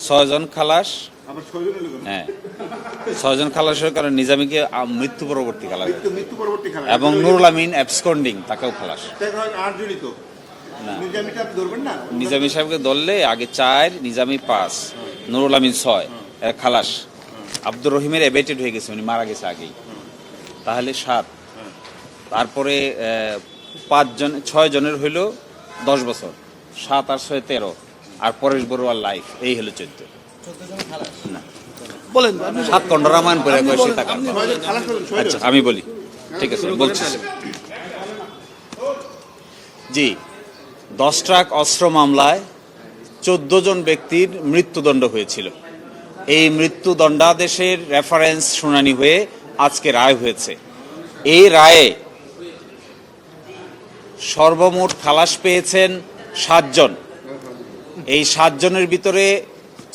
6 জন খালাস। হ্যাঁ, 6 জন খালাসের কারণে নিজামীকে মৃত্যু পরবর্তী খালাস এবং নুরুল আমিন অ্যাবসকন্ডিং, তাকেও খালাস। নিজামী সাহেবকে ধরলে আগে 4, নিজামী 5, নুরুল আমিন 6 খালাস। আব্দুর রহিমের এবেটেড হয়ে গেছে, উনি মারা গেছে আগেই, তাহলে 7। তারপরে 6 জনের হইল 10 বছর, 7 আর 6 13, আর পরেশ বড়ুয়ার লাইফ, এই হলো 14। না বলেন, 7 খণ্ড রামায়ণ পড়ে কয়েছে টাকা। আচ্ছা আমি বলি, ঠিক আছে বলছি। জি, 10 ট্রাক অস্ত্র মামলায় 14 জন ব্যক্তির মৃত্যুদণ্ড হয়েছিল। এই মৃত্যুদণ্ডাদেশের রেফারেন্স শুনানি হয়ে আজকে রায় হয়েছে। এই রায়ে সর্বমোট খালাস পেয়েছেন 7 জন। এই 7 জনের ভিতরে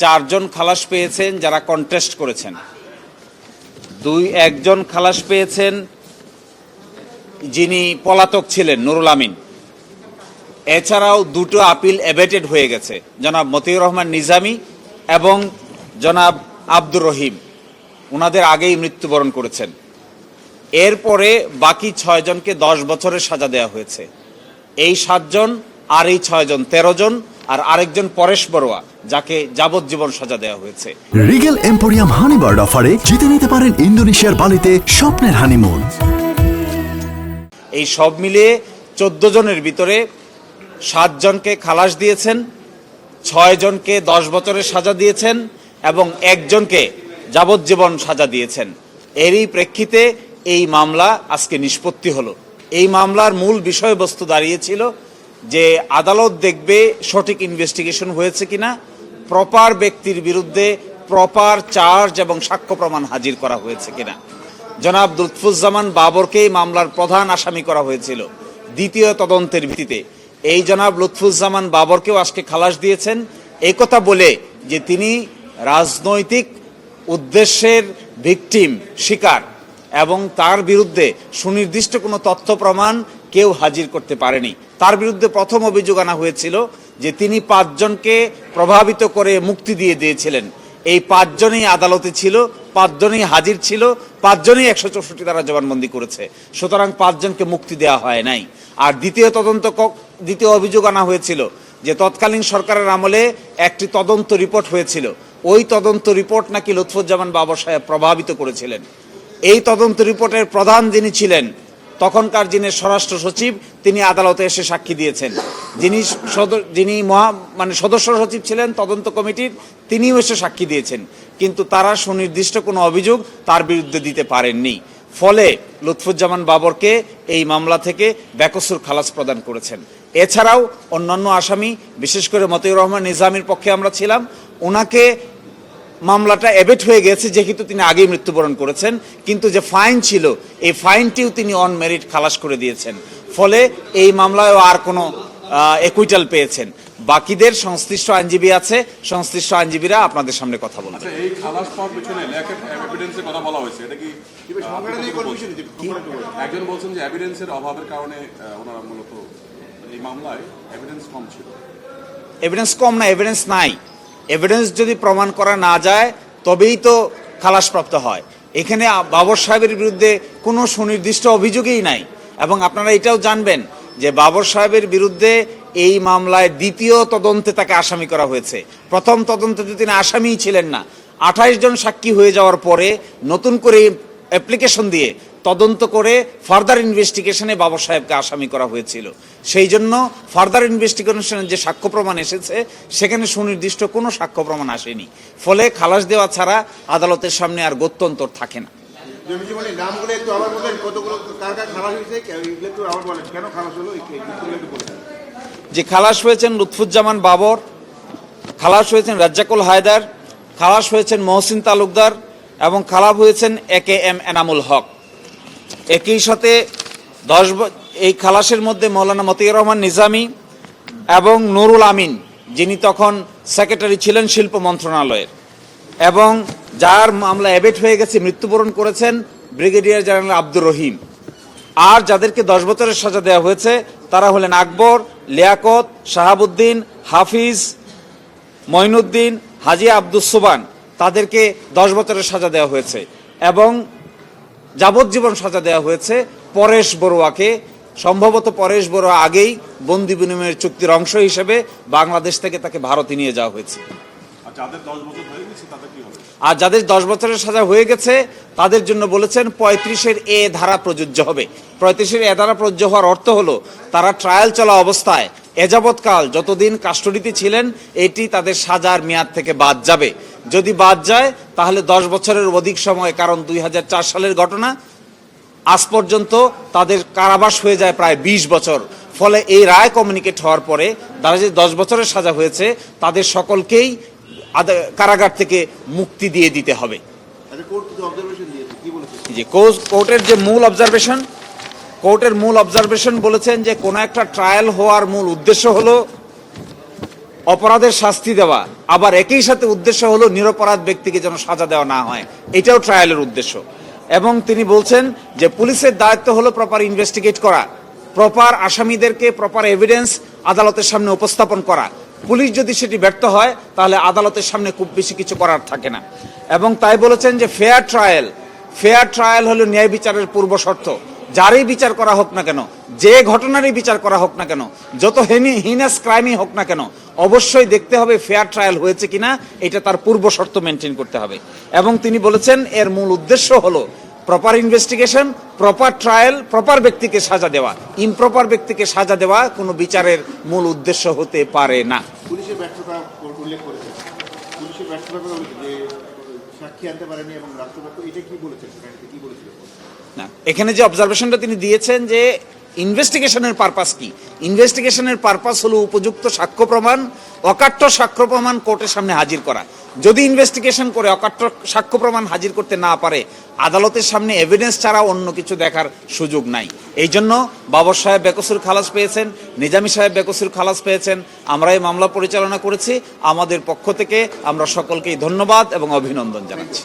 4 জন খালাস পেয়েছেন যারা কন্টেস্ট করেছেন, 1 জন খালাস পেয়েছেন যিনি পলাতক ছিলেন, নুরুল আমিন। এছাড়াও 2টো আপিল এবেটেড হয়ে গেছে, জনাব মতিউর রহমান নিজামী এবং জনাব আব্দুর রহিম, ওনাদের আগেই মৃত্যুবরণ করেছেন। এরপরে বাকি 6 জনকে 10 বছরের সাজা দেওয়া হয়েছে। এই 7 জন আর এই 6 জন 13 জন, আর আরেকজন পরেশ বড়ুয়া, যাকে যাবজ্জীবন সাজা দেওয়া হয়েছে। রিগেল এম্পোরিয়াম হানিবার্ড অফারে জিতে নিতে পারেন ইন্দোনেশিয়ার বালিতে স্বপ্নের হানিমুন। এই সব মিলিয়ে 14 জনের ভিতরে 7 জনকে খালাস দিয়েছেন, 6 জনকে 10 বছরের সাজা দিয়েছেন এবং 1 জনকে যাবজ্জীবন সাজা দিয়েছেন। এরই প্রেক্ষিতে এই মামলা আজকে নিষ্পত্তি হলো। এই মামলার মূল বিষয়বস্তু দাঁড়িয়েছিল যে আদালত দেখবে সঠিক ইনভেস্টিগেশন হয়েছে কিনা, প্রপার ব্যক্তির বিরুদ্ধে প্রপার চার্জ এবং সাক্ষ্য প্রমাণ হাজির করা হয়েছে কিনা। জনাব লুৎফুজ্জামান বাবরকে মামলার প্রধান আসামি করা হয়েছিল দ্বিতীয় তদন্তের ভিত্তিতে। এই জনাব লুৎফুজ্জামান বাবরকেও আজকে খালাস দিয়েছেন, এই কথা বলে যে তিনি রাজনৈতিক উদ্দেশ্যের ভিকটিম, শিকার, এবং তার বিরুদ্ধে সুনির্দিষ্ট কোনো তথ্য প্রমাণ কেউ হাজির করতে পারেনি। তার বিরুদ্ধে প্রথম অভিযোগ আনা হয়েছিল যে তিনি 5 জনকে প্রভাবিত করে মুক্তি দিয়ে দিয়েছিলেন। এই 5 জনই আদালতে ছিল, 5 জনই হাজির ছিল, 5 জনই 164 ধারা জবানবন্দি করেছে, সুতরাং 5 জনকে মুক্তি দেওয়া হয় নাই। আর দ্বিতীয় অভিযোগ আনা হয়েছিল যে তৎকালীন সরকারের আমলে একটি তদন্ত রিপোর্ট হয়েছিল, ওই তদন্ত রিপোর্ট নাকি লুৎফুজ্জামান বাবর সাহেব প্রভাবিত করেছিলেন। এই তদন্ত রিপোর্টের প্রধান যিনি ছিলেন, তখনকার যিনি স্বরাষ্ট্র সচিব, তিনি আদালতে এসে সাক্ষী দিয়েছেন। যিনি সদস্য সচিব ছিলেন তদন্ত কমিটির, তিনিও এসে সাক্ষী দিয়েছেন, কিন্তু তারা সুনির্দিষ্ট কোনো অভিযোগ তার বিরুদ্ধে দিতে পারেননি। ফলে লুৎফুজ্জামান বাবরকে এই মামলা থেকে বেকসুর খালাস প্রদান করেছেন। এছাড়াও অন্যান্য আসামি, বিশেষ করে মতিউর রহমান নিজামীর পক্ষে আমরা ছিলাম, ওনাকে মামলাটা এবেট হয়ে গেছে যেহেতু তিনি আগেই মৃত্যুবরণ করেছেন, কিন্তু যে ফাইন ছিল এই ফাইনটিও তিনি অন মেরিট খালাস করে দিয়েছেন। ফলে এই মামলায়ও আর কোনো একুইটাল পেয়েছেন। বাকিদের সংশ্লিষ্ট আইনজীবী আছে, সংশ্লিষ্ট আইনজীবীরা আপনাদের সামনে কথা বলবেন। এই খালাস পাওয়ার পিছনে ল্যাক অফ এভিডেন্সের কথা বলা হয়েছে, এটা কি একজন বলছেন যে এভিডেন্সের অভাবের কারণে ওনারা মূলত এই মামলায় এভিডেন্স কম ছিল? এভিডেন্স কম না, এভিডেন্স নাই। এভিডেন্স যদি প্রমাণ করা না যায় তবেই তো খালাসপ্রাপ্ত হয়। এখানে বাবর সাহেবের বিরুদ্ধে কোনো সুনির্দিষ্ট অভিযোগই নাই। এবং আপনারা এটাও জানবেন যে বাবর সাহেবের বিরুদ্ধে এই মামলায় দ্বিতীয় তদন্তে তাকে আসামি করা হয়েছে। প্রথম তদন্তে তিনি আসামিই ছিলেন না। 28 জন সাক্ষী হয়ে যাওয়ার পরে নতুন করে অ্যাপ্লিকেশন দিয়ে তদন্ত করে ফার্দার ইনভেস্টিগেশনে বাবর সাহেবকে আসামি করা হয়েছিল। সেই জন্য ফার্দার ইনভেস্টিগেশনের যে সাক্ষ্য প্রমাণ এসেছে সেখানে সুনির্দিষ্ট কোনো সাক্ষ্য প্রমাণ আসেনি। ফলে খালাস দেওয়া ছাড়া আদালতের সামনে আর গত্যন্তর থাকে না। যে খালাস হয়েছেন লুৎফুজ্জামান বাবর, খালাস হয়েছেন রাজ্জাকুল হায়দার, খালাস হয়েছেন মহসিন তালুকদার এবং খালাস হয়েছেন AKM এনামুল হক। একই সাথে এই খালাসের মধ্যে মৌলানা মতিউর রহমান নিজামী এবং নুরুল আমিন, যিনি তখন সেক্রেটারি ছিলেন শিল্প মন্ত্রণালয়ের, এবং যার মামলা এবেট হয়ে গেছে, মৃত্যুবরণ করেছেন ব্রিগেডিয়ার জেনারেল আব্দুর রহিম। আর যাদেরকে 10 বছরের সাজা দেওয়া হয়েছে তারা হলেন আকবর, লিয়াকত, শাহাবুদ্দিন, হাফিজ, মঈনুদ্দিন, হাজী আব্দুস সোবান তাদেরকে 10 বছরের সাজা দেওয়া হয়েছে এবং যাবজ্জীবন সাজা দেওয়া হয়েছে পরেশ বড়ুয়াকে। সম্ভবত পরেশ বড়ুয়া আগেই বন্দি বিনিময়ের চুক্তির অংশ হিসেবে বাংলাদেশ থেকে তাকে ভারতে নিয়ে যাওয়া হয়েছে। আর যাদের 10 বছর হয়ে গেছে তাদের কি হবে? আর যাদের 10 বছরের সাজা হয়ে গেছে তাদের জন্য বলেছেন 35-এর এ ধারা প্রযোজ্য হবে। 35-এর এ ধারা প্রযোজ্য হওয়ার অর্থ হলো তারা ট্রায়াল চলা অবস্থায় এযাবৎকাল যতদিন কাস্টডিতে ছিলেন এটি তাদের সাজার মেয়াদ থেকে বাদ যাবে। যদি বাদ যায় তাহলে 10 বছরের অধিক সময়, কারণ 2004 সালের ঘটনা, আজ পর্যন্ত তাদের কারাবাস হয়ে যায় প্রায় 20 বছর। ফলে এই রায় কমিউনিকেট হওয়ার পরে তারা যে 10 বছরের সাজা হয়েছে তাদের সকলকেই কারাগার থেকে মুক্তি দিয়ে দিতে হবে। যে কোর্টের যে মূল অবজারভেশন বলেছেন যে কোনো একটা ট্রায়াল হওয়ার মূল উদ্দেশ্য হলো অপরাধের শাস্তি দেওয়া, আবার একই সাথে উদ্দেশ্য হলো নিরপরাধ ব্যক্তিকে যেন সাজা দেওয়া না হয়, এটাও ট্রায়ালের উদ্দেশ্য। এবং তিনি বলছেন যে পুলিশের দায়িত্ব হলো প্রপার ইনভেস্টিগেট করা, প্রপার আসামিদেরকে প্রপার এভিডেন্স আদালতের সামনে উপস্থাপন করা। পুলিশ যদি সেটি ব্যর্থ হয় তাহলে আদালতের সামনে খুব বেশি কিছু করার থাকে না। এবং তাই বলেছেন যে ফেয়ার ট্রায়াল হলো ন্যায় বিচারের পূর্ব শর্ত। যারই বিচার করা হোক না কেন, যে ঘটনারই বিচার করা হোক না কেন, যত হিনাস ক্রাইমই হোক না কেন, অবশ্যই দেখতে হবে ফেয়ার ট্রায়াল হয়েছে কিনা, এটা তার পূর্ব শর্ত মেনটেন করতে হবে। এবং তিনি বলেছেন এর মূল উদ্দেশ্য হলো proper investigation, proper trial, proper ব্যক্তিকে সাজা দেওয়া। ইমপ্রপার ব্যক্তিকে সাজা দেওয়া কোনো বিচারের মূল উদ্দেশ্য হতে পারে না। পুলিশের ব্যর্থতা উল্লেখ করেছে, পুলিশের ব্যর্থতা যে সাক্ষী আনতে পারেনি এবং রাষ্ট্রপক্ষ এটা কি বলেছেন, কি বলেছিল না, এখানে যে অবজারভেশনটা তিনি দিয়েছেন যে ইনভেস্টিগেশনের পারপাস কি, ইনভেস্টিগেশনের পারপাস হলো উপযুক্ত সাক্ষ্য প্রমাণ, অকাট্য সাক্ষ্য প্রমাণ কোর্টের সামনে হাজির করা। যদি ইনভেস্টিগেশন করে অকাট্য সাক্ষ্য প্রমাণ হাজির করতে না পারে, আদালতের সামনে এভিডেন্স ছাড়া অন্য কিছু দেখার সুযোগ নাই। এই জন্য বাবর সাহেব বেকসুর খালাস পেয়েছেন, নিজামী সাহেব বেকসুর খালাস পেয়েছেন। আমরা এই মামলা পরিচালনা করেছি, আমাদের পক্ষ থেকে আমরা সকলকেই ধন্যবাদ এবং অভিনন্দন জানাচ্ছি।